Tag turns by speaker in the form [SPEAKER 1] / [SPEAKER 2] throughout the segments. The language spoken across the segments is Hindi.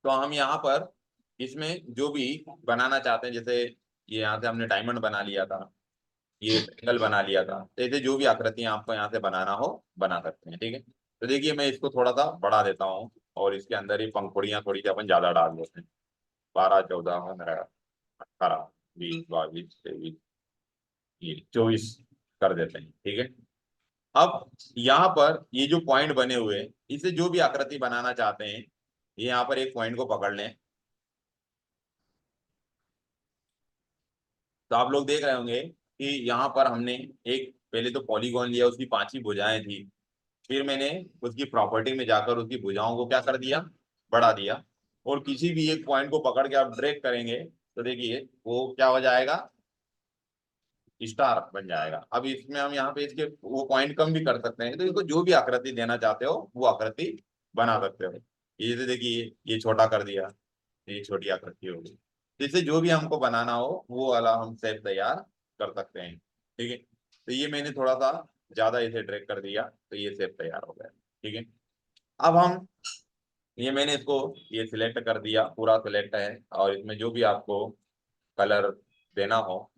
[SPEAKER 1] तो हम यहाँ पर इसमें जो भी बनाना चाहते हैं, जैसे ये यहाँ से हमने डायमंड बना लिया था, ये ट्रायंगल बना लिया था, तो ऐसे जो भी आकृतियां आपको यहाँ से बनाना हो बना सकते हैं। ठीक है, तो देखिए मैं इसको थोड़ा सा बढ़ा देता हूँ और इसके अंदर ही पंखुड़ियां थोड़ी सी अपन ज्यादा डाल देते हैं। 12, 14, 15, 18, 20, 22, 23, ये 24 कर देते हैं। ठीक है, अब यहाँ पर ये जो पॉइंट बने हुए हैं, इसे जो भी आकृति बनाना चाहते हैं, ये यहाँ पर एक पॉइंट को पकड़ लें। तो आप लोग देख रहे होंगे कि यहाँ पर हमने एक पहले तो पॉलीगॉन लिया, उसकी 5 ही भुजाएं थी। फिर मैंने उसकी प्रॉपर्टी में जाकर उसकी भुजाओं को क्या कर दिया, बढ़ा दिया। और किसी भी एक पॉइंट को पकड़ के आप ड्रैग करेंगे तो देखिए वो क्या हो जाएगा, स्टार बन जाएगा। अब इसमें हम यहाँ पे इसके वो पॉइंट कम भी कर सकते हैं, तो इसको जो भी आकृति देना चाहते हो वो आकृति बना सकते हो। ये तो देखिए ये छोटा कर दिया, ये छोटी आकृति होगी। तो इसे जो भी हमको बनाना हो वो वाला हम शेप तैयार कर सकते हैं। ठीक है, तो ये मैंने थोड़ा सा ज्यादा इसे ड्रैग कर दिया तो ये शेप तैयार हो गया। ठीक है, अब हम ये मैंने इसको ये सिलेक्ट कर दिया, पूरा सिलेक्ट है, और इसमें जो भी आपको कलर देना हो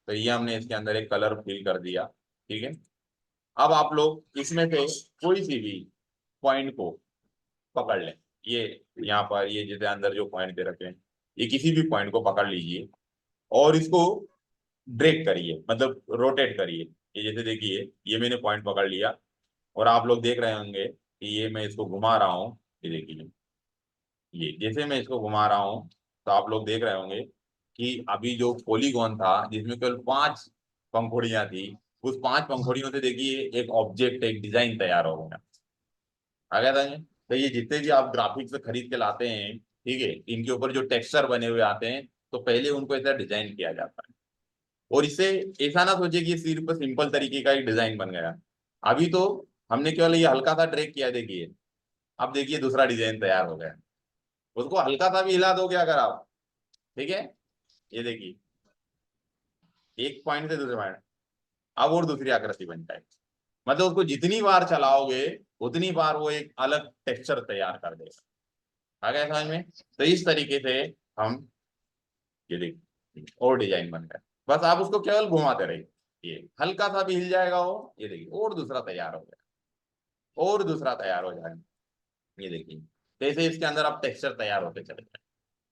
[SPEAKER 1] तो ये हमने इसके अंदर एक कलर फिल कर दिया। ठीक है, अब आप लोग इसमें से कोई सी भी पॉइंट को पकड़ लें। ये यहाँ पर ये जैसे अंदर जो पॉइंट दे रखे हैं, ये किसी भी पॉइंट को पकड़ लीजिए और इसको ड्रैग करिए, मतलब रोटेट करिए। ये जैसे देखिए ये मैंने पॉइंट पकड़ लिया और आप लोग देख रहे होंगे कि ये मैं इसको घुमा रहा हूँ। ये देखिए ये जैसे मैं इसको घुमा रहा हूँ तो आप लोग देख रहे होंगे कि अभी जो पॉलीगॉन था जिसमें केवल 5 पंखुड़ियां थी, उस 5 पंखुड़ियों से देखिए एक ऑब्जेक्ट, एक डिजाइन तैयार हो गया। आ गया था ये? तो ये जितने भी आप ग्राफिक्स खरीद के लाते हैं, ठीक है, इनके ऊपर जो टेक्सचर बने हुए आते हैं तो पहले उनको ऐसा डिजाइन किया जाता है। और इससे ऐसा ना सोचे कि ये सिर्फ सिंपल तरीके का एक डिजाइन बन गया। अभी तो हमने केवल ये हल्का सा ड्रैग किया, देखिए अब देखिए दूसरा डिजाइन तैयार हो गया। उसको हल्का सा भी हिला दोगे अगर आप, ठीक है, ये देखिए एक पॉइंट से दूसरे पॉइंट, अब और दूसरी आकृति बन जाएगी। मतलब उसको जितनी बार चलाओगे उतनी बार वो एक अलग टेक्सचर तैयार कर देगा। आ गया समझ में? तो इस तरीके से हम ये देखिए और डिजाइन बन गया। बस आप उसको केवल घुमाते रहिए, ये हल्का सा भी हिल जाएगा वो, ये देखिए और दूसरा तैयार हो गया, और दूसरा तैयार हो जाएगा। ये देखिए जैसे इसके अंदर आप टेक्सचर तैयार होते चले जाए।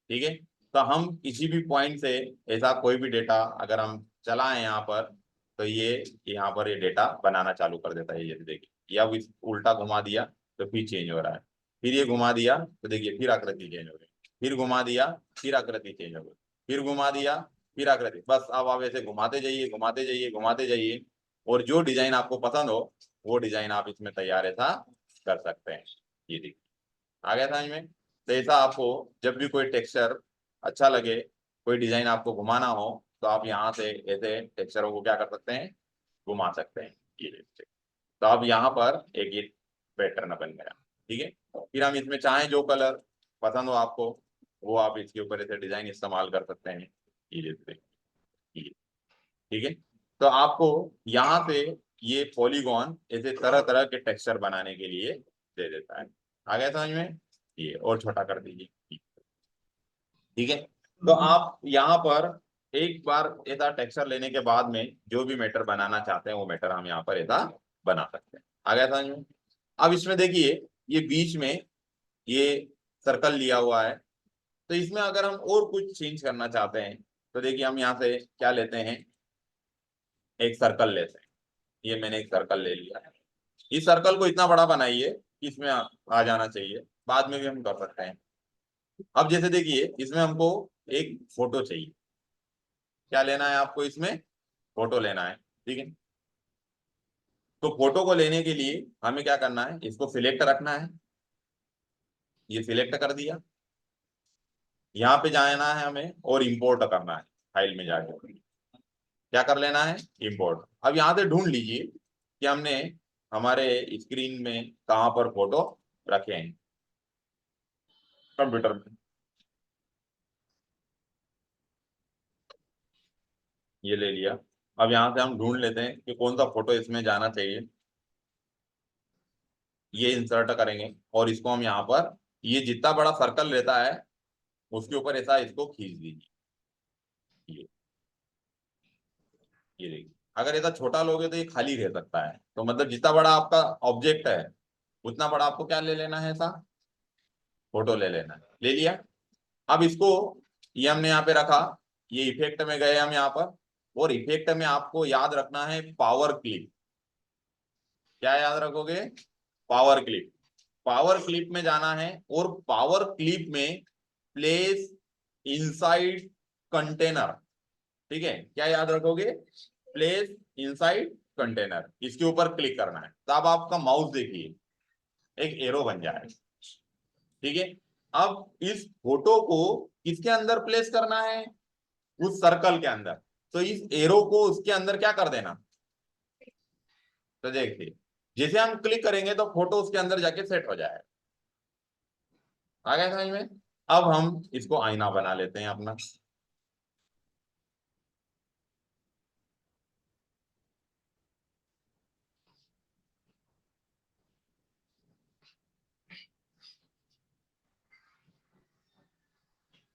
[SPEAKER 1] ठीक है, तो हम किसी भी पॉइंट से ऐसा कोई भी डेटा अगर हम चलाएं यहाँ पर तो ये यहाँ पर ये डेटा बनाना चालू कर देता है। ये देखिए या इस उल्टा घुमा दिया तो फिर चेंज हो रहा है, फिर ये घुमा दिया तो देखिए फिर आकृति चेंज हो गई, फिर घुमा दिया फिर आकृति चेंज हो गई, फिर घुमा दिया फिर आकृति। बस अब आप ऐसे घुमाते जाइए घुमाते जाइए घुमाते जाइए, और जो डिजाइन आपको पसंद हो वो डिजाइन आप इसमें तैयार ऐसा कर सकते हैं। ये देखिए आ गया समझ में? तो ऐसा आपको जब भी कोई टेक्सचर अच्छा लगे, कोई डिजाइन आपको घुमाना हो तो आप यहाँ से ऐसे टेक्सचरों को क्या कर सकते हैं, घुमा सकते हैं। ये देखिए तो अब यहाँ पर एक ये पैटर्न बन गया। ठीक है, फिर हम इसमें चाहें जो कलर पसंद हो आपको वो आप इसके ऊपर ऐसे डिजाइन इस्तेमाल कर सकते हैं। ये देखिए ये, ठीक है, तो आपको यहाँ से ये पॉलीगॉन ऐसे तरह तरह के टेक्सचर बनाने के लिए दे देता है। आ गया समझ में? ये और छोटा कर दीजिए। ठीक है, तो आप यहाँ पर एक बार ऐसा टेक्सचर लेने के बाद में जो भी मैटर बनाना चाहते हैं वो मैटर हम यहाँ पर ऐसा बना सकते हैं। आ गया समझ में? अब इसमें देखिए ये बीच में ये सर्कल लिया हुआ है, तो इसमें अगर हम और कुछ चेंज करना चाहते हैं तो देखिए हम यहाँ से क्या लेते हैं, एक सर्कल लेते हैं। ये मैंने एक सर्कल ले लिया है। इस सर्कल को इतना बड़ा बनाइए कि इसमें आ जाना चाहिए, बाद में भी हम कर सकते हैं। अब जैसे देखिए इसमें हमको एक फोटो चाहिए, क्या लेना है आपको, इसमें फोटो लेना है। ठीक है, तो फोटो को लेने के लिए हमें क्या करना है, इसको सिलेक्ट रखना है। ये सिलेक्ट कर दिया, यहाँ पे जाना है हमें और इंपोर्ट करना है। फाइल में जाके क्या कर लेना है, इंपोर्ट। अब यहाँ से ढूंढ लीजिए कि हमने हमारे स्क्रीन में कहाँ पर फोटो रखे हैं, कंप्यूटर में। ये ले लिया। अब यहाँ से हम ढूंढ लेते हैं कि कौन सा फोटो इसमें जाना चाहिए। ये इंसर्ट करेंगे और इसको हम यहाँ पर, ये जितना बड़ा सर्कल रहता है उसके ऊपर ऐसा इसको खींच दीजिए। ये ये देखिए, अगर ऐसा छोटा लोगे तो ये खाली रह सकता है, तो मतलब जितना बड़ा आपका ऑब्जेक्ट है उतना बड़ा आपको क्या ले लेना है, ऐसा फोटो ले लेना है। ले लिया। अब इसको ये हमने यहाँ पे रखा, ये इफेक्ट में गए हम यहाँ पर, और इफेक्ट में आपको याद रखना है पावर क्लिप। क्या याद रखोगे? Power clip. पावर क्लिप में जाना है और पावर क्लिप में प्लेस इनसाइड कंटेनर। ठीक है, क्या याद रखोगे? प्लेस इनसाइड कंटेनर, इसके ऊपर क्लिक करना है, तब आपका माउस देखिए एक एरो बन जाएगा। ठीक है, अब इस फोटो को किसके अंदर प्लेस करना है? उस सर्कल के अंदर। तो इस एरो को उसके अंदर क्या कर देना, तो देखिए जैसे हम क्लिक करेंगे तो फोटो उसके अंदर जाके सेट हो जाएगा। आ गया समझ में? अब हम इसको आईना बना लेते हैं अपना।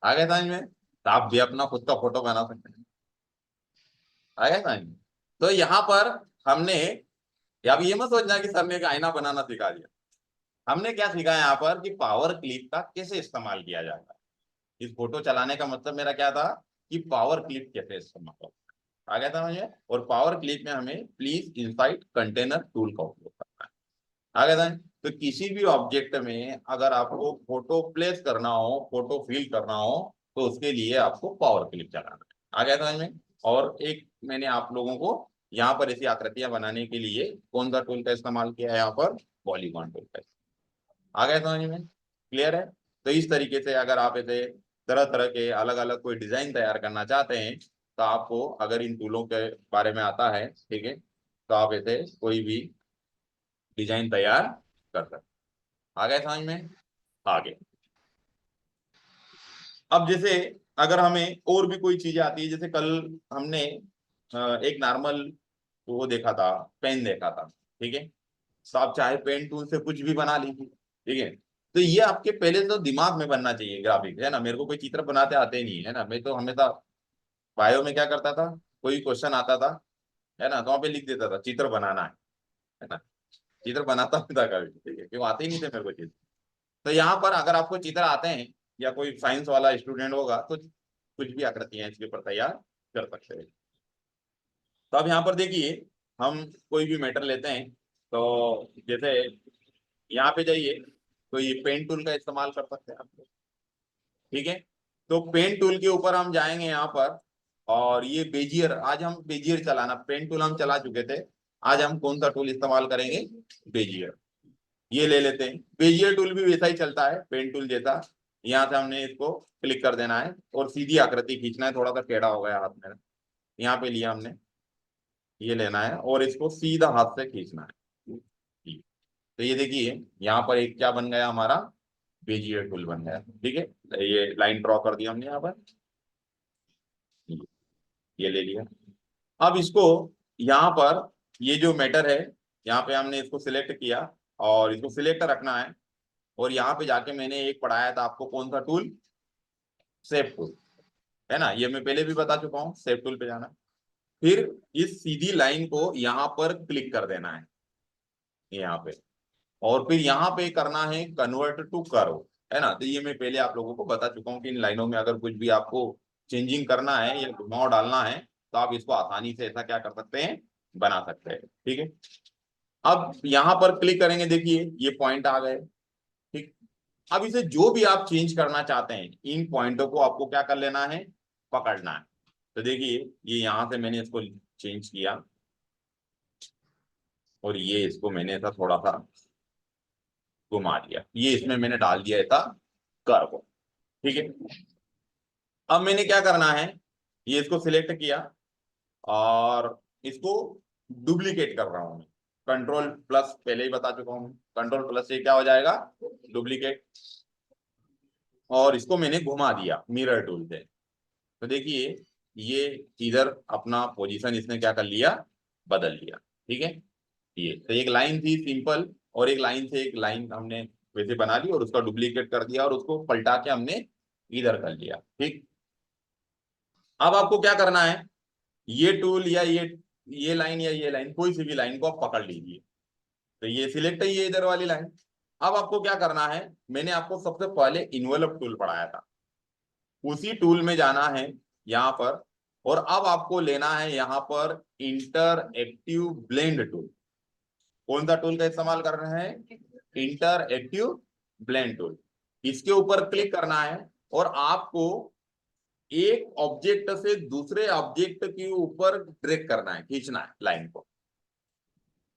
[SPEAKER 1] आ गया समझ में? तो आप भी अपना खुद का फोटो बना सकते हैं। आ गया समझ में? तो यहाँ पर हमने, अब ये मत सोचना कि सर ने एक आईना बनाना सिखा दिया। हमने क्या सीखा है यहाँ पर कि पावर क्लिप का कैसे इस्तेमाल किया जाता है। इस फोटो चलाने का मतलब मेरा क्या था कि पावर क्लिप कैसे इस्तेमाल होता है। आ गया था मुझे? और पावर क्लिप में हमें प्लीज इनसाइड कंटेनर टूल का उपयोग करना है। आ गया था? तो किसी भी ऑब्जेक्ट में अगर आपको फोटो प्लेस करना हो, फोटो फिल करना हो, तो उसके लिए आपको पावर क्लिप चलाना है। आ गया समझ में? और एक मैंने आप लोगों को यहाँ पर ऐसी आकृतियां बनाने के लिए कौन सा टूल का इस्तेमाल किया है यहाँ पर? पॉलीगॉन टूल का। आ गया समझ में? क्लियर है? तो इस तरीके से अगर आप ऐसे तरह तरह के अलग अलग कोई डिजाइन तैयार करना चाहते हैं, तो आपको अगर इन टूलों के बारे में आता है, ठीक है, तो आप ऐसे कोई भी डिजाइन तैयार कर सकते हैं। आ गया समझ में? आगे अब जैसे अगर हमें और भी कोई चीजें आती है, जैसे कल हमने एक नॉर्मल वो देखा था, पेन देखा था। ठीक है, तो आप चाहे पेन टूल से कुछ भी बना लीजिए। ठीक है, तो ये आपके पहले तो दिमाग में बनना चाहिए ग्राफिक, है ना। मेरे को कोई चित्र बनाते आते नहीं है ना, मैं तो हमेशा बायो में क्या करता था, कोई क्वेश्चन आता था, है ना, तो वहां पे लिख देता था चित्र बनाना है ना। चित्र बनाता नहीं था कभी, ठीक है, क्यों आते ही नहीं थे मेरे को चित्र। तो यहाँ पर अगर आपको चित्र आते हैं या कोई साइंस वाला स्टूडेंट होगा तो कुछ भी आकृतियां इसके ऊपर तैयार कर सकते हैं। तो अब यहाँ पर देखिए, हम कोई भी मैटर लेते हैं, तो जैसे यहाँ पे जाइए, तो ये पेन टूल का इस्तेमाल कर सकते हैं आप लोग। ठीक है, तो पेन टूल के ऊपर हम जाएंगे यहाँ पर, और ये बेजियर, आज हम बेजियर चलाना, पेन टूल हम चला चुके थे। आज हम कौन सा टूल इस्तेमाल करेंगे? बेजियर। ये ले लेते हैं। बेजियर टूल भी वैसा ही चलता है पेन टूल जैसा। यहाँ से हमने इसको क्लिक कर देना है और सीधी आकृति खींचना है, थोड़ा सा टेढ़ा हो गया हाथ में, यहाँ पे लिया हमने, ये लेना है और इसको सीधा हाथ से खींचना है। तो ये देखिए यहाँ पर एक क्या बन गया हमारा? बेजियर टूल बन गया। ठीक है, ये लाइन ड्रॉ कर दिया हमने यहाँ पर, ये ले लिया। अब इसको यहाँ पर, ये जो मैटर है, यहाँ पे हमने इसको सिलेक्ट किया और इसको सिलेक्ट रखना है। और यहाँ पे जाके मैंने एक पढ़ाया था आपको, कौन सा टूल? सेव टूल, है ना, ये मैं पहले भी बता चुका हूँ, सेव टूल पे जाना। फिर इस सीधी लाइन को यहाँ पर क्लिक कर देना है, यहाँ पे। और फिर यहाँ पे करना है कन्वर्ट टू कर्व, है ना। तो ये मैं पहले आप लोगों को बता चुका हूँ कि इन लाइनों में अगर कुछ भी आपको चेंजिंग करना है या घुमाव डालना है, तो आप इसको आसानी से ऐसा क्या कर सकते हैं, बना सकते हैं। ठीक है, अब यहाँ पर क्लिक करेंगे, देखिए ये पॉइंट आ गए। ठीक, अब इसे जो भी आप चेंज करना चाहते हैं, इन पॉइंटों को आपको क्या कर लेना है, पकड़ना है। तो देखिए ये यहाँ से मैंने इसको चेंज किया और ये इसको मैंने ऐसा थोड़ा सा घुमा दिया, ये इसमें मैंने डाल दिया था कर्व। ठीक है, अब मैंने क्या करना है, ये इसको सिलेक्ट किया और इसको डुप्लीकेट कर रहा हूं मैं। कंट्रोल प्लस, पहले ही बता चुका हूं, कंट्रोल प्लस से क्या हो जाएगा? डुप्लीकेट। और इसको मैंने घुमा दिया मिरर टूल से। तो देखिए ये इधर अपना पोजीशन इसने क्या कर लिया, बदल लिया। ठीक है, ये तो एक लाइन थी सिंपल, और एक लाइन से एक लाइन हमने वैसे बना ली और उसका डुप्लीकेट कर दिया और उसको पलटा के हमने इधर कर लिया। ठीक, अब आपको क्या करना है, ये टूल या ये लाइन या ये लाइन, कोई सी भी लाइन को आप पकड़ लीजिए। तो ये सिलेक्ट है, ये इधर वाली लाइन। अब आपको क्या करना है, मैंने आपको सबसे पहले इन्वेलप टूल पढ़ाया था, उसी टूल में जाना है यहाँ पर, और अब आपको लेना है यहाँ पर इंटरएक्टिव ब्लेंड टूल। कौन सा टूल का इस्तेमाल कर रहे हैं, इंटरएक्टिव ब्लेंड टूल। इसके ऊपर क्लिक करना है और आपको एक ऑब्जेक्ट से दूसरे ऑब्जेक्ट के ऊपर ड्रैग करना है, खींचना है लाइन को।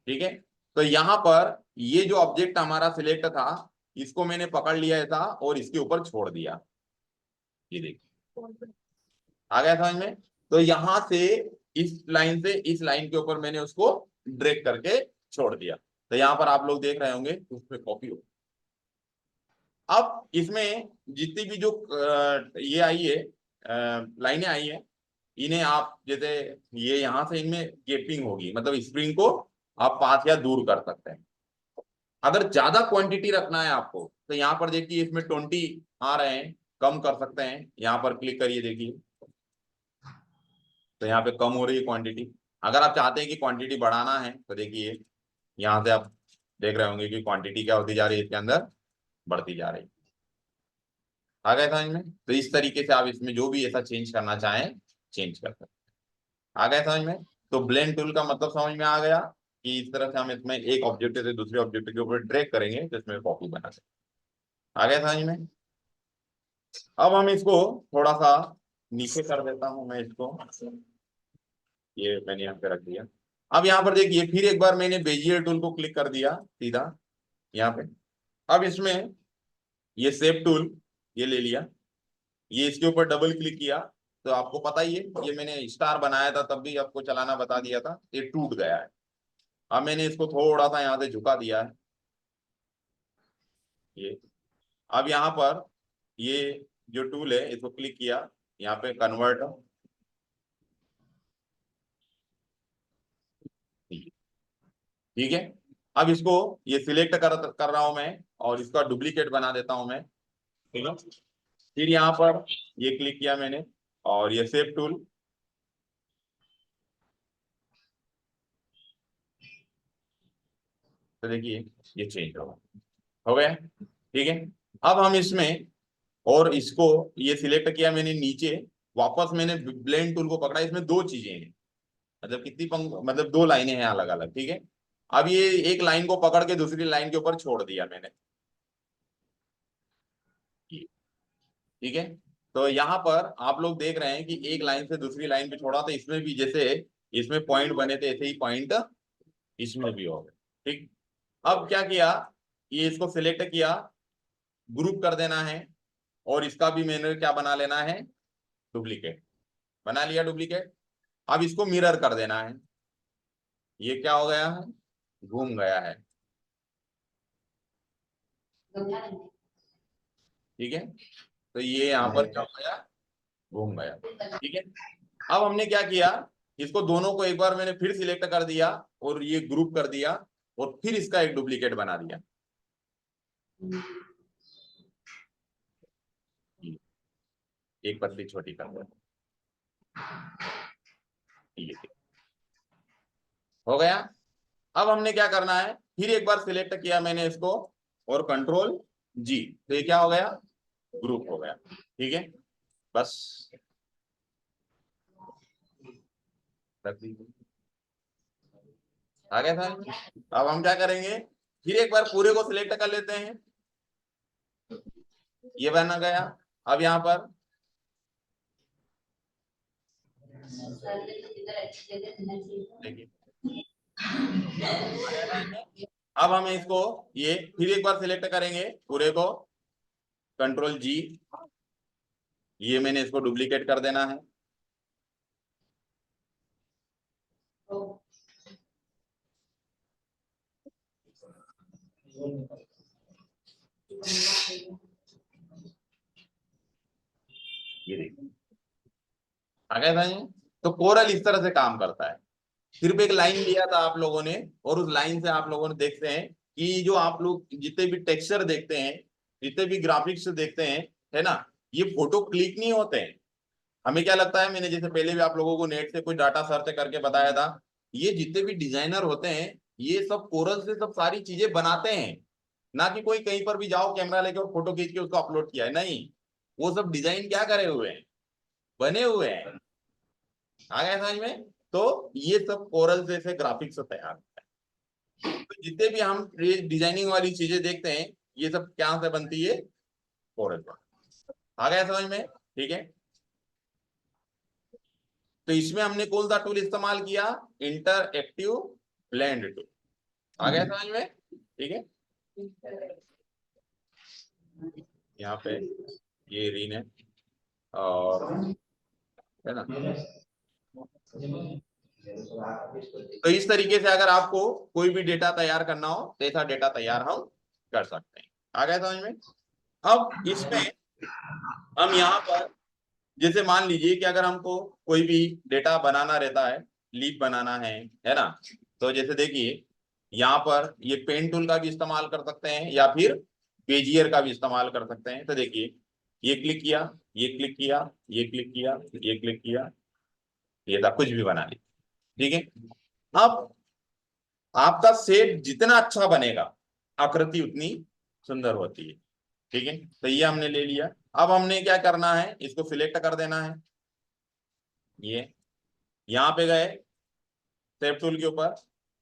[SPEAKER 1] ठीक है, तो यहां पर ये जो ऑब्जेक्ट हमारा सिलेक्ट था, इसको मैंने पकड़ लिया था और इसके ऊपर छोड़ दिया। ये देखिए आ गया समझ में। तो यहां से इस लाइन से इस लाइन के ऊपर मैंने उसको ड्रैग करके छोड़ दिया। तो यहां पर आप लोग देख रहे होंगे उसमें कॉपी हो। अब इसमें जितनी भी जो ये आई है, लाइनें आई है, इन्हें आप जैसे ये यहां से इनमें गेपिंग होगी, मतलब स्प्रिंग को आप पास या दूर कर सकते हैं। अगर ज्यादा क्वांटिटी रखना है आपको तो यहाँ पर देखिए इसमें 20 आ रहे हैं, कम कर सकते हैं, यहाँ पर क्लिक करिए देखिए, तो यहाँ पे कम हो रही है क्वांटिटी। अगर आप चाहते हैं कि क्वांटिटी बढ़ाना है तो देखिए यहाँ से आप देख रहे होंगे कि क्वांटिटी क्या होती जा रही है, इसके अंदर बढ़ती जा रही है। आ गए समझ में। तो इस तरीके से आप इसमें जो भी ऐसा चेंज करना चाहें चेंज कर सकते हैं। आ गए समझ में। तो ब्लेंड टूल का मतलब समझ में आ गया कि इस तरह से हम इसमें एक ऑब्जेक्ट से दूसरे ऑब्जेक्ट के ऊपर ड्रैग करेंगे तो इसमें कॉपी बना सकते हैं। आ गए समझ में। अब हम इसको थोड़ा सा नीचे कर देता हूं मैं इसको, ये मैंने यहाँ पे रख दिया। अब यहाँ पर देखिए फिर एक बार मैंने बेजियर टूल को क्लिक कर दिया सीधा यहाँ पे। अब इसमें ये शेप टूल ये ले लिया, ये इसके ऊपर डबल क्लिक किया तो आपको पता ही है, ये मैंने स्टार बनाया था तब भी आपको चलाना बता दिया था, ये टूट गया है। अब मैंने इसको थोड़ा सा यहाँ से झुका दिया है ये। अब यहाँ पर ये जो टूल है इसको क्लिक किया, यहाँ पे कन्वर्ट, ठीक है। अब इसको ये सिलेक्ट कर रहा हूं मैं और इसका डुप्लीकेट बना देता हूं मैं, ठीक है। फिर यहाँ पर ये क्लिक किया मैंने और ये सेव टूल, तो देखिए ये चेंज हो गया, ठीक है। अब हम इसमें और इसको ये सिलेक्ट किया मैंने नीचे, वापस मैंने ब्लेंड टूल को पकड़ा, इसमें दो चीजें हैं, मतलब कितनी मतलब दो लाइनें हैं अलग अलग, ठीक है। अब ये एक लाइन को पकड़ के दूसरी लाइन के ऊपर छोड़ दिया मैंने, ठीक है। तो यहाँ पर आप लोग देख रहे हैं कि एक लाइन से दूसरी लाइन पे छोड़ा, तो इसमें भी जैसे इसमें पॉइंट बने थे ऐसे ही पॉइंट इसमें भी हो गए, ठीक। अब क्या किया, ये इसको सिलेक्ट किया, ग्रुप कर देना है और इसका भी मैंने क्या बना लेना है, डुप्लीकेट बना लिया, डुप्लीकेट। अब इसको मिरर कर देना है, ये क्या हो गया है, घूम गया है, ठीक है। तो ये यहाँ पर क्या हो गया, घूम गया, ठीक है। अब हमने क्या किया, इसको दोनों को एक बार मैंने फिर सिलेक्ट कर दिया और ये ग्रुप कर दिया और फिर इसका एक डुप्लीकेट बना दिया, एक पतली छोटी कर दिया, हो गया। अब हमने क्या करना है, फिर एक बार सिलेक्ट किया मैंने इसको और कंट्रोल जी, तो ये क्या हो गया, ग्रुप हो गया, ठीक है। बस आ गया था। अब हम क्या करेंगे, फिर एक बार पूरे को सिलेक्ट कर लेते हैं, ये बना गया। अब यहाँ पर देखिए अब हम इसको ये फिर एक बार सिलेक्ट करेंगे पूरे को, कंट्रोल जी, ये मैंने इसको डुप्लीकेट कर देना है, ये देखिए आ गया था ये। तो कोरल इस तरह से काम करता है। सिर्फ एक लाइन लिया था आप लोगों ने और उस लाइन से आप लोगों ने देखते हैं कि जो आप लोग जितने भी टेक्सचर देखते हैं, जितने भी ग्राफिक्स देखते हैं, है ना, ये फोटो क्लिक नहीं होते हैं। हमें क्या लगता है, मैंने जैसे पहले भी आप लोगों को नेट से कुछ डाटा सर्च करके बताया था, ये जितने भी डिजाइनर होते हैं ये सब कोरल से सब सारी चीजें बनाते हैं, ना कि कोई कहीं पर भी जाओ कैमरा लेके और फोटो खींच के उसको अपलोड किया है, नहीं। वो सब डिजाइन क्या करे हुए हैं, बने हुए हैं। आ गया समझ में? तो ये सब कोरल से ग्राफिक्स तैयार होता है। तो जितने भी हम डिजाइनिंग वाली चीजें देखते हैं ये सब क्या से बनती है, कोरल पर। आ गया समझ में? ठीक है। तो इसमें हमने कौन सा टूल इस्तेमाल किया, इंटरएक्टिव ब्लेंड टूल। आ गया समझ में? ठीक है। यहाँ पे ये रीन है और, है ना, तो इस तरीके से अगर आपको कोई भी डेटा तैयार करना हो तो ऐसा डेटा तैयार हम कर सकते हैं। आ गया समझ में? अब इसमें हम यहाँ पर जैसे मान लीजिए कि अगर हमको कोई भी डेटा बनाना रहता है, लीप बनाना है ना, तो जैसे देखिए यहाँ पर ये पेन टूल का भी इस्तेमाल कर सकते हैं या फिर बेजियर का भी इस्तेमाल कर सकते हैं। तो देखिए ये क्लिक किया, ये क्लिक किया, ये क्लिक किया, ये क्लिक किया, ये था, कुछ भी बना ली। ठीक है। अब आपका शेप जितना अच्छा बनेगा आकृति उतनी सुंदर होती है। ठीक है। तो ये हमने ले लिया। अब हमने क्या करना है, इसको सिलेक्ट कर देना है। ये यहाँ पे गए शेप टूल के ऊपर,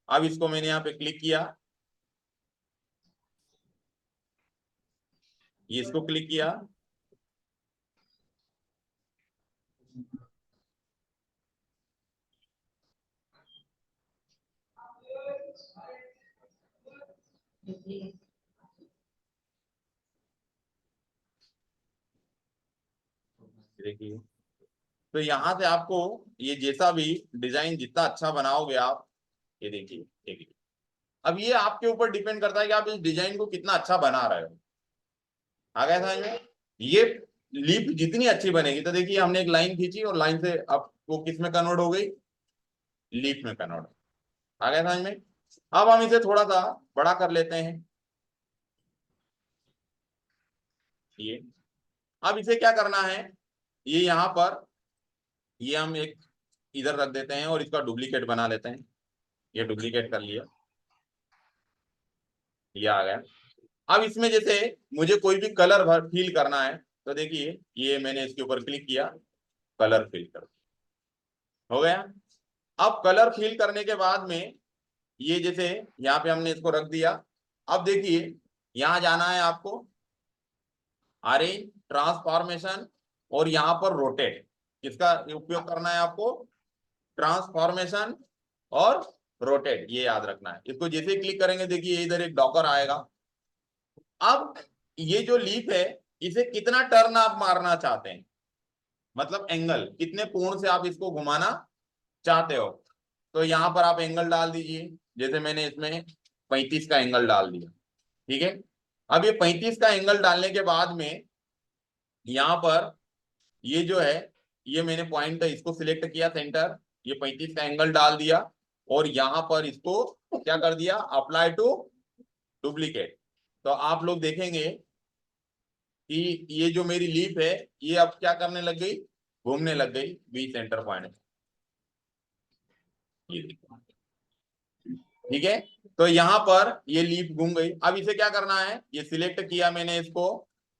[SPEAKER 1] अब इसको मैंने यहाँ पे क्लिक किया, ये इसको क्लिक किया, देखिए। तो यहाँ से आपको ये जैसा भी डिजाइन जितना अच्छा बनाओगे आप, ये देखिए, देखिए। अब ये आपके ऊपर डिपेंड करता है कि आप इस डिजाइन को कितना अच्छा बना रहे हो। आ गया समझ में? ये लीप जितनी अच्छी बनेगी, तो देखिए हमने एक लाइन खींची और लाइन से अब वो किस में कन्वर्ट हो गई, लीप में कन्वर्ट। आ गया समझ में? अब हम इसे थोड़ा सा बड़ा कर लेते हैं। ये अब इसे क्या करना है, ये यहाँ पर ये हम एक इधर रख देते हैं और इसका डुप्लीकेट बना लेते हैं। ये डुप्लीकेट कर लिया, ये आ गया। अब इसमें जैसे मुझे कोई भी कलर भर फिल करना है, तो देखिए ये मैंने इसके ऊपर क्लिक किया, कलर फिल कर, हो गया। अब कलर फिल करने के बाद में ये जैसे यहाँ पे हमने इसको रख दिया। अब देखिए यहाँ जाना है आपको, अरेंज, ट्रांसफॉर्मेशन और यहाँ पर रोटेट। किसका उपयोग करना है आपको, ट्रांसफॉर्मेशन और रोटेट, ये याद रखना है। इसको जैसे क्लिक करेंगे देखिए इधर एक डॉकर आएगा। अब ये जो लीफ है इसे कितना टर्न आप मारना चाहते हैं, मतलब एंगल कितने कोण से आप इसको घुमाना चाहते हो, तो यहां पर आप एंगल डाल दीजिए। जैसे मैंने इसमें 35 का एंगल डाल दिया। ठीक है। अब ये 35 का एंगल डालने के बाद में यहाँ पर ये जो है, ये मैंने पॉइंट इसको सिलेक्ट किया सेंटर, ये 35 का एंगल डाल दिया और यहाँ पर इसको क्या कर दिया, अप्लाई टू डुप्लीकेट। तो आप लोग देखेंगे कि ये जो मेरी लीफ है ये अब क्या करने लग गई, घूमने लग गई बी सेंटर पॉइंट। ये देखो, ठीक है। तो यहाँ पर ये लीफ घूम गई। अब इसे क्या करना है, ये सिलेक्ट किया मैंने इसको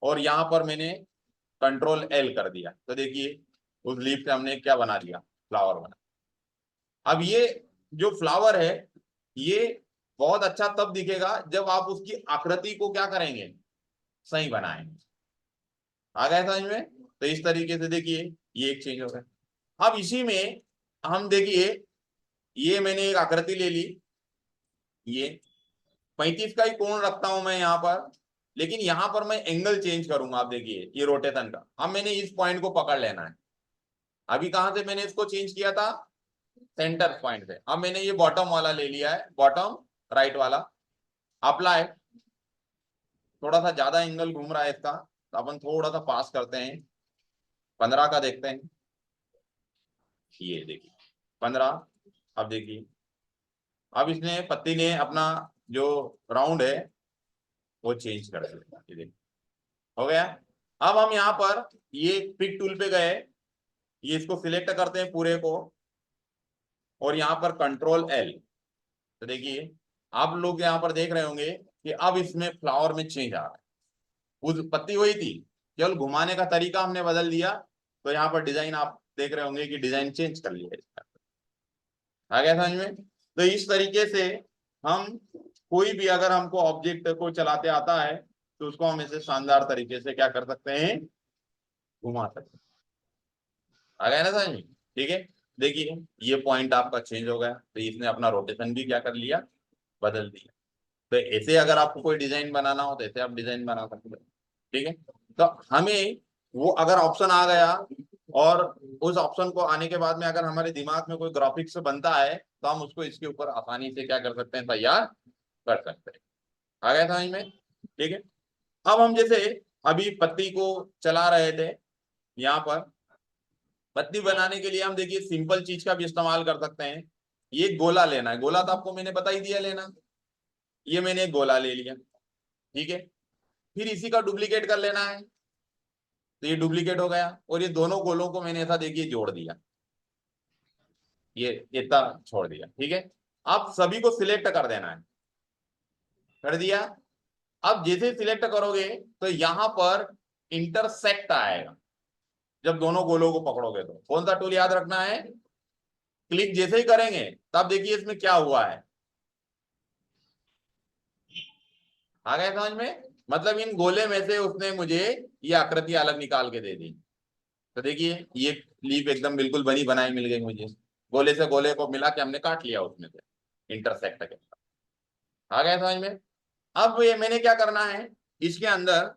[SPEAKER 1] और यहाँ पर मैंने कंट्रोल एल कर दिया, तो देखिए उस लीफ से हमने क्या बना दिया, फ्लावर बना। अब ये जो फ्लावर है ये बहुत अच्छा तब दिखेगा जब आप उसकी आकृति को क्या करेंगे, सही बनाएंगे। आ गया समझ में? तो इस तरीके से देखिए ये एक चेंज हो गया। अब इसी में हम देखिए ये मैंने एक आकृति ले ली, ये 35 का ही कोण रखता हूं मैं यहाँ पर, लेकिन यहाँ पर मैं एंगल चेंज करूंगा। आप देखिए ये रोटेशन का, अब मैंने इस पॉइंट को पकड़ लेना है। अभी कहां से मैंने इसको चेंज किया था, सेंटर पॉइंट से। अब मैंने ये बॉटम वाला ले लिया है, बॉटम राइट वाला, अप्लाई। थोड़ा सा ज्यादा एंगल घूम रहा है इसका, तो अपन थोड़ा सा पास करते हैं, 15 का देखते हैं। ये देखिए 15। अब देखिए अब इसने पत्ती ने अपना जो राउंड है वो चेंज कर देगा। ये देखिए हो गया। अब हम यहाँ पर ये पिक टूल पे गए, ये इसको सिलेक्ट करते हैं पूरे को, और यहाँ पर कंट्रोल एल। तो देखिए आप लोग यहाँ पर देख रहे होंगे कि अब इसमें फ्लावर में चेंज आ रहा है। उस पत्ती वही थी, केवल घुमाने का तरीका हमने बदल दिया, तो यहाँ पर डिजाइन आप देख रहे होंगे कि डिजाइन चेंज कर लिया है इसका। आ गया समझ में? तो इस तरीके से हम कोई भी अगर हमको ऑब्जेक्ट को चलाते आता है तो उसको हम ऐसे शानदार तरीके से क्या कर सकते हैं, घुमा सकते हैं। आ गया ना समझ में? ठीक है। देखिए ये पॉइंट आपका चेंज हो गया, तो इसने अपना रोटेशन भी क्या कर लिया, बदल दिया। तो ऐसे अगर आपको कोई डिजाइन बनाना हो तो ऐसे आप डिजाइन बना सकते हैं। ठीक है। तो हमें वो अगर ऑप्शन आ गया, और उस ऑप्शन को आने के बाद में अगर हमारे दिमाग में कोई ग्राफिक्स बनता है तो हम उसको इसके ऊपर आसानी से क्या कर सकते हैं, तैयार कर सकते हैं। आ गया समझ में? ठीक है। अब हम जैसे अभी पत्ती को चला रहे थे, यहाँ पर पत्ती बनाने के लिए हम देखिए सिंपल चीज का भी इस्तेमाल कर सकते हैं। ये गोला लेना है, गोला तो आपको मैंने बता ही दिया लेना। ये मैंने एक गोला ले लिया, ठीक है। फिर इसी का डुप्लीकेट कर लेना है, तो ये डुप्लीकेट हो गया, और ये दोनों गोलों को मैंने ऐसा देखिए जोड़ दिया, ये इतना छोड़ दिया, ठीक है। अब सभी को सिलेक्ट कर देना है, कर दिया। अब जैसे सिलेक्ट करोगे तो यहां पर इंटरसेक्ट आएगा, जब दोनों गोलों को पकड़ोगे तो कौन सा टूल याद रखना है, क्लिक जैसे ही करेंगे तब देखिए इसमें क्या हुआ है। आ गए समझ में? मतलब इन गोले में से उसने मुझे ये आकृति अलग निकाल के दे दी। तो देखिए ये लीफ एकदम बिल्कुल बनी बनाई मिल गई मुझे, गोले से गोले को मिला के हमने काट लिया उसमें से इंटरसेक्ट के। आ गया समझ में? अब ये मैंने क्या करना है, इसके अंदर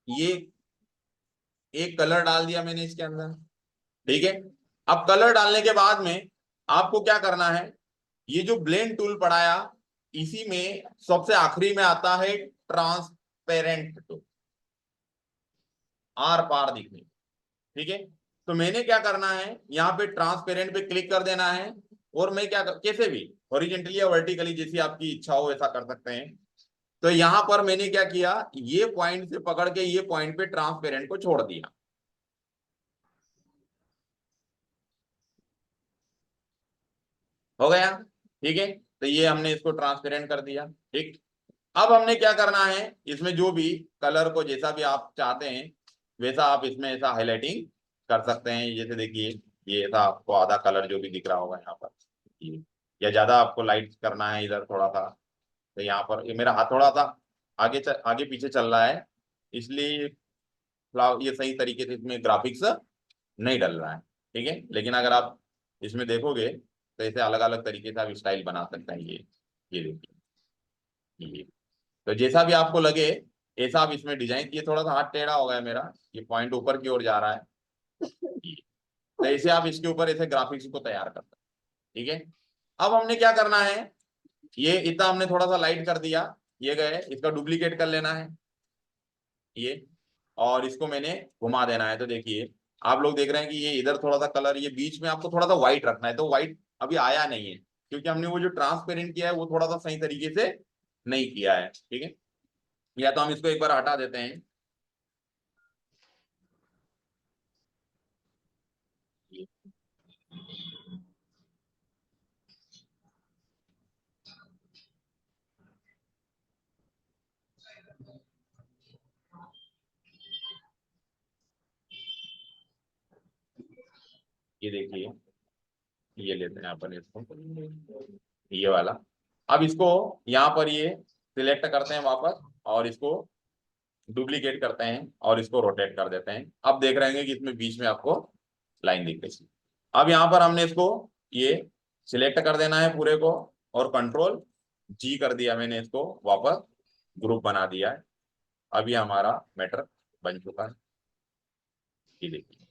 [SPEAKER 1] ये एक कलर डाल दिया मैंने इसके अंदर, ठीक है। अब कलर डालने के बाद में आपको क्या करना है, ये जो ब्लेंड टूल पढ़ाया इसी में सबसे आखिरी में आता है ट्रांसपेरेंट टूल, आर पार दिखने, ठीक है। तो मैंने क्या करना है, यहाँ पे ट्रांसपेरेंट पे क्लिक कर देना है, और मैं कैसे भी हॉरिजॉन्टली या वर्टिकली जैसी आपकी इच्छा हो ऐसा कर सकते हैं। तो यहां पर मैंने क्या किया, ये पॉइंट से पकड़ के ये पॉइंट पे ट्रांसपेरेंट को छोड़ दिया। हो गया, ठीक है। तो ये हमने इसको ट्रांसपेरेंट कर दिया, ठीक। अब हमने क्या करना है, इसमें जो भी कलर को जैसा भी आप चाहते हैं वैसा आप इसमें ऐसा हाईलाइटिंग कर सकते हैं। जैसे देखिए ये ऐसा आपको आधा कलर जो भी दिख रहा होगा यहाँ पर, ये या ज्यादा आपको लाइट करना है इधर थोड़ा सा, तो यहाँ पर ये मेरा हाथ थोड़ा सा आगे पीछे चल रहा है, इसलिए ये सही तरीके से इसमें ग्राफिक्स नहीं डल रहा है, ठीक है। लेकिन अगर आप इसमें देखोगे तो ऐसे अलग अलग तरीके से आप स्टाइल बना सकते हैं। ये देखिए, ये तो जैसा भी आपको लगे ऐसा आप इसमें डिजाइन, ये थोड़ा सा हाथ टेढ़ा हो गया मेरा, ये पॉइंट ऊपर की ओर जा रहा है, तो ऐसे आप इसके ऊपर ऐसे ग्राफिक्स को तैयार कर सकते हैं, ठीक है। अब हमने क्या करना है, ये इतना हमने थोड़ा सा लाइट कर दिया, ये गए, इसका डुप्लीकेट कर लेना है ये, और इसको मैंने घुमा देना है। तो देखिए आप लोग देख रहे हैं कि ये इधर थोड़ा सा कलर, ये बीच में आपको थोड़ा सा व्हाइट रखना है, तो व्हाइट अभी आया नहीं है क्योंकि हमने वो जो ट्रांसपेरेंट किया है वो थोड़ा सा सही तरीके से नहीं किया है, ठीक है। या तो हम इसको एक बार हटा देते हैं, ये देखिए, ये लेते हैं अपन इसको, ये वाला। अब इसको यहाँ पर ये सिलेक्ट करते हैं वापस, और इसको डुप्लीकेट करते हैं और इसको रोटेट कर देते हैं। अब देख रहे हैं कि इसमें बीच में आपको लाइन दिख रही है। अब यहाँ पर हमने इसको ये सिलेक्ट कर देना है पूरे को, और कंट्रोल जी कर दिया मैंने, इसको वापस ग्रुप बना दिया है। अभी हमारा मैटर बन चुका है, ये देखिए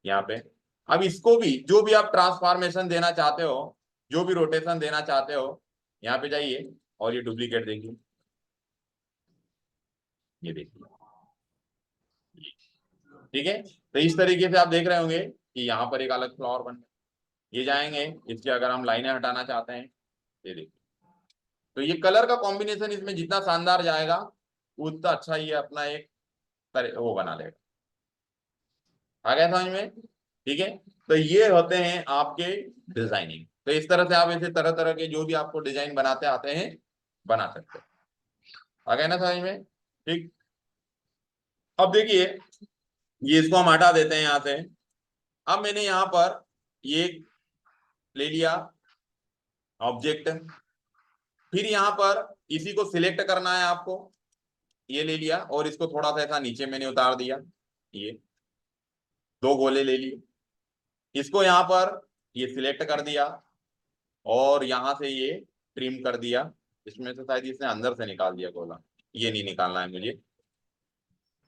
[SPEAKER 1] यहाँ पे। अब इसको भी जो भी आप ट्रांसफॉर्मेशन देना चाहते हो, जो भी रोटेशन देना चाहते हो, यहाँ पे जाइए और ये डुप्लीकेट देखिए, ये देखिए, ठीक है। तो इस तरीके से आप देख रहे होंगे कि यहाँ पर एक अलग फ्लावर बन गया। ये जाएंगे, इसकी अगर हम लाइनें हटाना चाहते हैं, ये देखिए, तो ये कलर का कॉम्बिनेशन इसमें जितना शानदार जाएगा उतना अच्छा ये अपना एक वो बना लेगा। आ गया समझ में? ठीक है, तो ये होते हैं आपके डिजाइनिंग। तो इस तरह से आप ऐसे तरह तरह के जो भी आपको डिजाइन बनाते आते हैं बना सकते हैं। आ गया ना समझ में? ठीक, अब देखिए, ये इसको हम हटा देते हैं यहां से। अब मैंने यहां पर ये ले लिया ऑब्जेक्ट, फिर यहां पर इसी को सिलेक्ट करना है आपको, ये ले लिया और इसको थोड़ा सा ऐसा नीचे मैंने उतार दिया, ये दो गोले ले लिए, इसको यहां पर ये सिलेक्ट कर दिया और यहां से ये ट्रिम कर दिया। इसमें से शायद इसने अंदर से निकाल दिया गोला, ये नहीं निकालना है मुझे,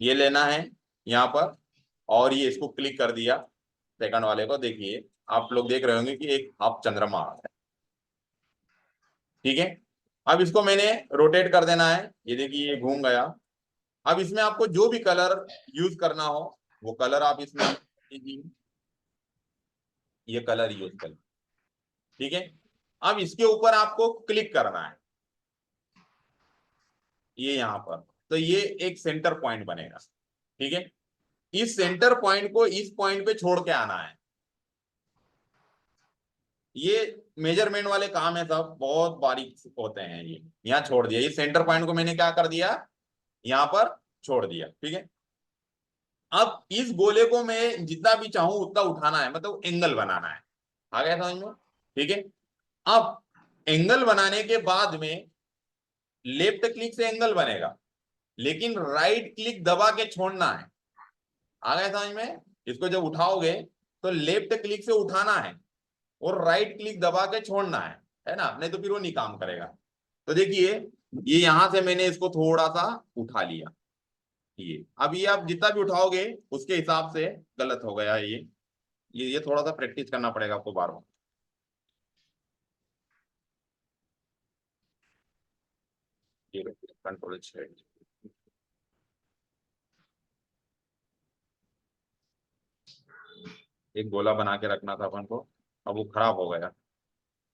[SPEAKER 1] ये लेना है यहाँ पर, और ये इसको क्लिक कर दिया सेकंड वाले को। देखिए आप लोग देख रहे होंगे कि एक हाफ चंद्रमा आ रहा है। ठीक है, अब इसको मैंने रोटेट कर देना है, ये देखिए ये घूम गया। अब इसमें आपको जो भी कलर यूज करना हो वो कलर आप इसमें ये कलर यूज कर। ठीक है, अब इसके ऊपर आपको क्लिक करना है, ये यहां पर, तो ये एक सेंटर पॉइंट बनेगा। ठीक है, इस सेंटर पॉइंट को इस पॉइंट पे छोड़ के आना है। ये मेजरमेंट वाले काम है, सब बहुत बारीक होते हैं। ये यहाँ छोड़ दिया, ये सेंटर पॉइंट को मैंने क्या कर दिया, यहाँ पर छोड़ दिया। ठीक है, अब इस गोले को मैं जितना भी चाहूं उतना उठाना है, मतलब एंगल बनाना है। आ गया समझ में? ठीक है, अब एंगल बनाने के बाद में लेफ्ट क्लिक से एंगल बनेगा, लेकिन राइट क्लिक दबा के छोड़ना है। आ गया समझ में? इसको जब उठाओगे तो लेफ्ट क्लिक से उठाना है और राइट क्लिक दबा के छोड़ना है ना, नहीं तो फिर वो नहीं काम करेगा। तो देखिए, ये यहां से मैंने इसको थोड़ा सा उठा लिया, ये अब ये आप जितना भी उठाओगे उसके हिसाब से गलत हो गया ये थोड़ा सा प्रैक्टिस करना पड़ेगा आपको बार बार। ये कंट्रोल एक गोला बना के रखना था अपन को, अब वो खराब हो गया।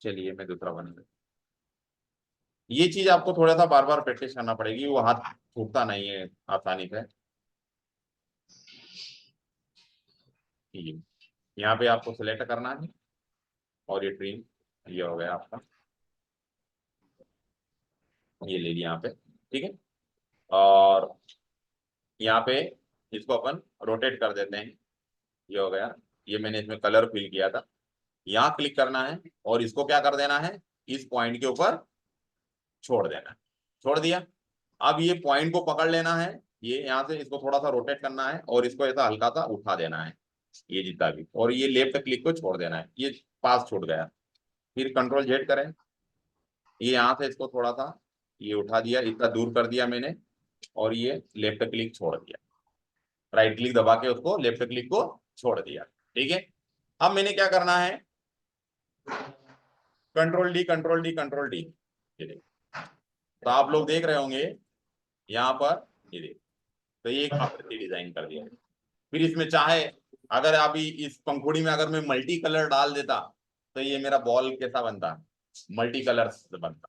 [SPEAKER 1] चलिए मैं दूसरा बना, ये चीज आपको थोड़ा सा बार बार प्रैक्टिस करना पड़ेगी, वो हाथ छूटता नहीं है आसानी से। यहाँ पे आपको सिलेक्ट करना है और ये ट्रिम, ये हो गया आपका, ये ले लिया यहाँ पे। ठीक है, और यहाँ पे इसको अपन रोटेट कर देते हैं, ये हो गया। ये मैंने इसमें कलर फिल किया था, यहाँ क्लिक करना है और इसको क्या कर देना है, इस पॉइंट के ऊपर छोड़ देना है। छोड़ दिया, अब ये पॉइंट को पकड़ लेना है, ये यहाँ से इसको थोड़ा सा रोटेट करना है और इसको ऐसा हल्का सा उठा देना है, ये जितना भी, और ये लेफ्ट क्लिक को छोड़ देना है, ये पास छूट गया। फिर कंट्रोल जेड करें, ये यहाँ से इसको थोड़ा सा ये उठा दिया, इतना दूर कर दिया मैंने, और ये लेफ्ट क्लिक छोड़ दिया, राइट क्लिक दबा के उसको लेफ्ट क्लिक को छोड़ दिया। ठीक है, अब मैंने क्या करना है, control D control D control D, ये देखिए, तो आप लोग देख रहे होंगे यहाँ पर, ये देखिए, तो ये एक आकृति डिजाइन कर दिया। फिर इसमें चाहे अगर अभी इस पंखुड़ी में अगर मैं मल्टी कलर डाल देता तो ये मेरा बॉल कैसा बनता, मल्टी कलर बनता।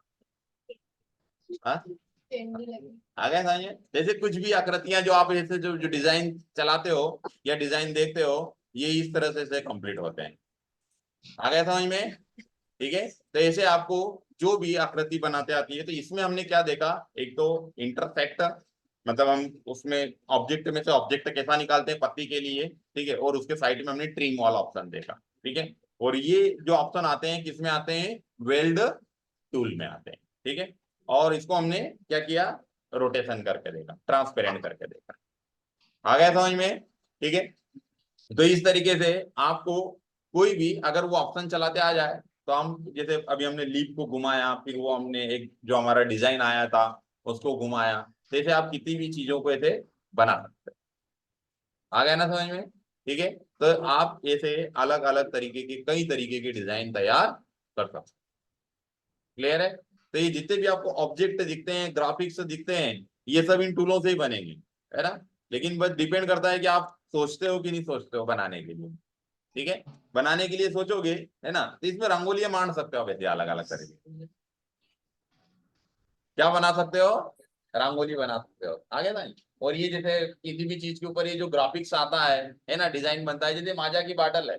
[SPEAKER 1] हाँ, आ गया समझ में? जैसे कुछ भी आकृतियां जो आप ऐसे जो जो डिजाइन चलाते हो या डिजाइन देखते हो, ये इस तरह से कंप्लीट होते हैं। आ गया समझ में? ठीक है, तो ऐसे आपको जो भी आकृति बनाते आती है, तो इसमें हमने क्या देखा, एक तो इंटरसेक्ट, मतलब हम उसमें ऑब्जेक्ट में से ऑब्जेक्ट कैसा निकालते हैं पत्ती के लिए। ठीक है, और उसके साइड में हमने ट्रिम वाला ऑप्शन देखा। ठीक है, और ये जो ऑप्शन आते हैं किस में आते हैं, वेल्ड टूल में आते हैं। ठीक है, और इसको हमने क्या किया, रोटेशन करके देखा, ट्रांसपेरेंट करके देखा। आ गया समझ में? ठीक है, तो इस तरीके से आपको कोई भी अगर वो ऑप्शन चलाते आ जाए, तो हम जैसे अभी हमने लीप को घुमाया, फिर वो हमने एक जो हमारा डिजाइन आया था उसको घुमाया, जैसे आप किसी भी चीजों को ऐसे बना सकते हैं। आ गया ना समझ में? ठीक है, तो आप ऐसे अलग अलग तरीके के कई तरीके के डिजाइन तैयार कर सकते हैं। क्लियर है? तो ये जितने भी आपको ऑब्जेक्ट दिखते हैं, ग्राफिक्स दिखते हैं, ये सब इन टूलों से ही बनेंगे, है ना। लेकिन बस डिपेंड करता है कि आप सोचते हो कि नहीं सोचते हो बनाने के लिए। ठीक है, बनाने के लिए सोचोगे, है ना, तो इसमें रंगोलियां मान सकते हो वैसे अलग अलग तरीके। क्या बना सकते हो, रंगोली बना सकते हो, आगे ना। और ये जैसे किसी भी चीज के ऊपर ये जो ग्राफिक्स आता है ना, डिजाइन बनता है, जैसे माजा की बाटल है,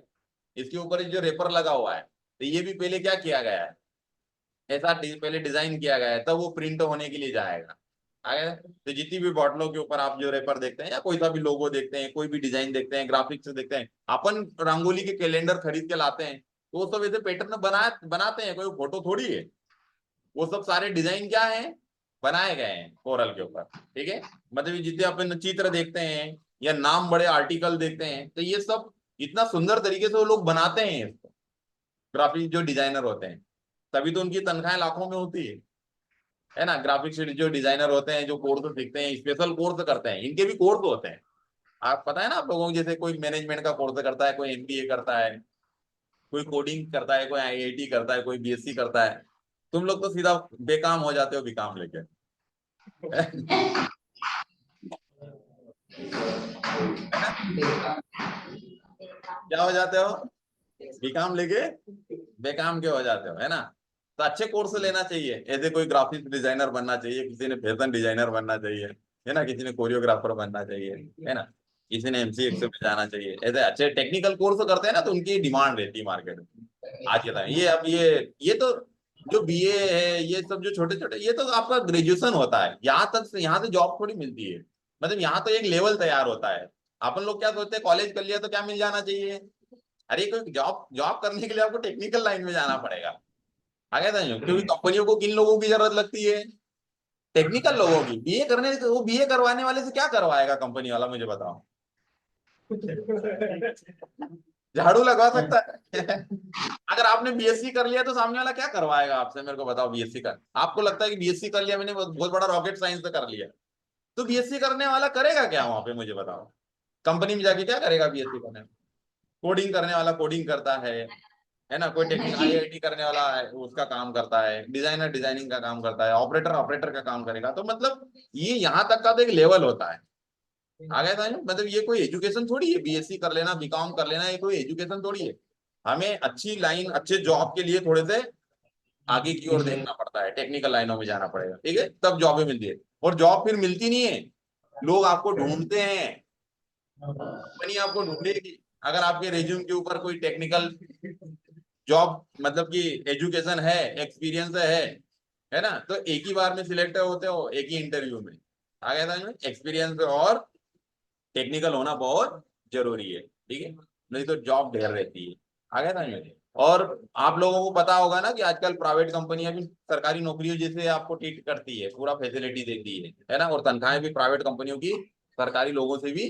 [SPEAKER 1] इसके ऊपर जो रेपर लगा हुआ है, तो ये भी पहले क्या किया गया है, ऐसा पहले डिजाइन किया गया है, तब वो प्रिंट होने के लिए जाएगा। आगे तो जितनी भी बॉटलों के ऊपर आप जो रेपर देखते हैं या कोई सा भी लोगो देखते हैं, कोई भी डिजाइन देखते हैं, ग्राफिक्स देखते हैं, अपन रंगोली के कैलेंडर खरीद के लाते हैं, तो वो सब ऐसे पैटर्न बनाते हैं, कोई फोटो थोड़ी है। वो सब सारे डिजाइन क्या है, बनाए गए हैं कोरल के ऊपर। ठीक है, मतलब ये जितने अपन चित्र देखते हैं या नाम बड़े आर्टिकल देखते हैं, तो ये सब इतना सुंदर तरीके से वो लोग बनाते हैं इसको, ग्राफिक जो डिजाइनर होते हैं, तभी तो उनकी तनख्वाहें लाखों में होती है ना। ग्राफिक्स जो डिजाइनर होते हैं, जो कोर्स सीखते हैं, स्पेशल कोर्स करते हैं, इनके भी कोर्स होते हैं। आप पता है ना आप लोगों को, जैसे कोई मैनेजमेंट का कोर्स करता है, कोई एमबीए करता है, कोई कोडिंग करता है, कोई आईआईटी करता है, कोई बीएससी करता है। तुम लोग तो सीधा बेकाम हो जाते हो बीकाम लेके। है ना, क्या हो जाते हो, बीकाम लेके बेकाम के हो जाते हो, है ना। तो अच्छे कोर्स लेना चाहिए, ऐसे कोई ग्राफिक्स डिजाइनर बनना चाहिए, किसी ने फैशन डिजाइनर बनना चाहिए, है ना, किसी ने कोरियोग्राफर बनना चाहिए, है ना, किसी ने एमसीए में जाना चाहिए। ऐसे अच्छे टेक्निकल कोर्स करते हैं ना, तो उनकी डिमांड रहती है मार्केट में आज के टाइम। ये अब ये तो जो बीए है, ये सब जो छोटे छोटे, ये तो आपका ग्रेजुएशन होता है, यहाँ से जॉब थोड़ी मिलती है। मतलब यहाँ तो एक लेवल तैयार होता है। अपन लोग क्या सोचते हैं, कॉलेज कर लिया तो क्या मिल जाना चाहिए। अरे कोई जॉब जॉब करने के लिए आपको टेक्निकल लाइन में जाना पड़ेगा, आगे समझो, क्योंकि कंपनियों को किन लोगों की जरूरत लगती है, टेक्निकल लोगों की। बीए करने, वो बीए करवाने वाले से क्या करवाएगा कंपनी वाला, मुझे बताओ। झाड़ू लगवा सकता है। अगर आपने बीएससी कर लिया तो सामने वाला क्या करवाएगा आपसे, मेरे को बताओ। बीएससी कर, आपको लगता है कि बीएससी कर लिया मैंने, बहुत बड़ा रॉकेट साइंस से कर लिया, तो बीएससी करने वाला करेगा क्या वहां पे, मुझे बताओ। कंपनी में जाके क्या करेगा बीएससी करने, कोडिंग करने वाला कोडिंग करता है ना, कोई टेक्निक आईआईटी करने वाला है उसका काम करता है, डिजाइनर डिजाइनिंग का काम करता है, ऑपरेटर ऑपरेटर का काम करेगा। तो मतलब ये यहाँ तक का तो एक लेवल होता है, आ गया था ना। मतलब ये कोई एजुकेशन थोड़ी है, बीएससी कर लेना, बीकॉम कर लेना, ये कोई एजुकेशन थोड़ी है। हमें अच्छी लाइन, अच्छे जॉब के लिए थोड़े से आगे की ओर देखना पड़ता है, टेक्निकल लाइनों में जाना पड़ेगा, ठीक है, तब जॉबें मिलती है। और जॉब फिर मिलती नहीं है, लोग आपको ढूंढते हैं, कंपनी आपको ढूंढेगी। अगर आपके रेज्यूम के ऊपर कोई टेक्निकल जॉब, मतलब कि एजुकेशन है, एक्सपीरियंस है ना, तो एक ही बार में सिलेक्ट होते हो, एक ही इंटरव्यू में। आ गया था, एक्सपीरियंस और टेक्निकल होना बहुत जरूरी है, ठीक है, नहीं तो जॉब ढेर रहती है। आ गया था मुझे। और आप लोगों को पता होगा ना कि आजकल प्राइवेट कंपनियां भी सरकारी नौकरियों जैसे आपको ट्रीट करती है, पूरा फैसिलिटी देती है ना, और तनख्वाहें भी प्राइवेट कंपनियों की सरकारी लोगों से भी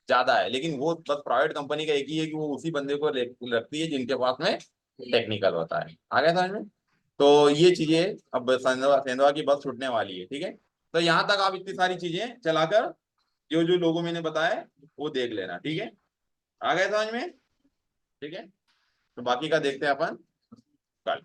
[SPEAKER 1] ज्यादा है। लेकिन वो बस प्राइवेट कंपनी का एक ही है कि वो उसी बंदे को रखती है जिनके पास में टेक्निकल होता है। आ गया समझ में। तो ये चीजें, अब सेंधवा सेंधवा की बस छूटने वाली है, ठीक है। तो यहाँ तक आप इतनी सारी चीजें चलाकर जो जो लोगों मैंने बताया वो देख लेना, ठीक है। आ गए समझ में, ठीक है। तो बाकी का देखते हैं अपन कल।